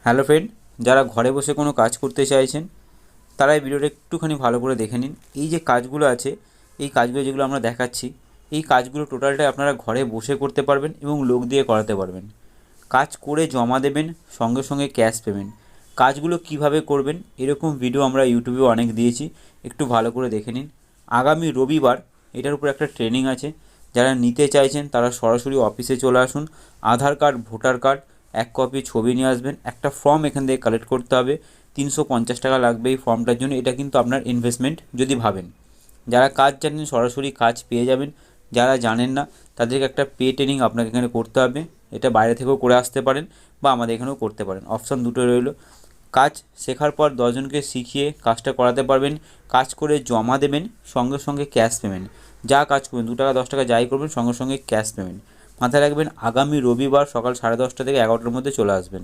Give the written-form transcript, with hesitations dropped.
Hello friend, যারা ঘরে বসে কোনো কাজ করতে চাইছেন তারা এই ভিডিওটা একটুখানি ভালো করে দেখে নিন। এই যে কাজগুলো আছে, এই কাজগুলো যেগুলো আমরা দেখাচ্ছি, এই কাজগুলো টোটালটাই আপনারা ঘরে বসে করতে পারবেন এবং লোক দিয়ে করাতে পারবেন। কাজ করে জমা দেবেন, সঙ্গে সঙ্গে ক্যাশ পেমেন্ট। কাজগুলো কিভাবে করবেন এরকম ভিডিও আমরা ইউটিউবেও অনেক দিয়েছি, একটু ভালো করে দেখে নিন। আগামী রবিবার এটার উপর একটা ট্রেনিং আছে। যারা নিতে চাইছেন তারা সরাসরি অফিসে চলে আসুন। আধার কার্ড, ভোটার কার্ড, এক কপি ছবি নিয়ে আসবেন। একটা ফর্ম এখান থেকে কালেক্ট করতে হবে, 350 টাকা লাগবে এই ফর্মটার জন্য। এটা কিন্তু আপনার ইনভেস্টমেন্ট যদি ভাবেন। যারা কাজ জানেন সরাসরি কাজ পেয়ে যাবেন, যারা জানেন না তাদেরকে একটা ট্রেনিং আপনাকে এখানে করতে হবে। এটা বাইরে থেকেও করে আসতে পারেন বা আমাদের এখানেও করতে পারেন, অপশান দুটো রইলো। কাজ শেখার পর 10জনকে শিখিয়ে কাজটা করাতে পারবেন। কাজ করে জমা দেবেন, সঙ্গে সঙ্গে ক্যাশ পেমেন্ট। যা কাজ করবেন, 2 টাকা 10 টাকা যাই করবেন, সঙ্গে সঙ্গে ক্যাশ পেমেন্ট। মাথায় রাখবেন, আগামী রবিবার সকাল 10:30 থেকে 11টার মধ্যে চলে আসবেন।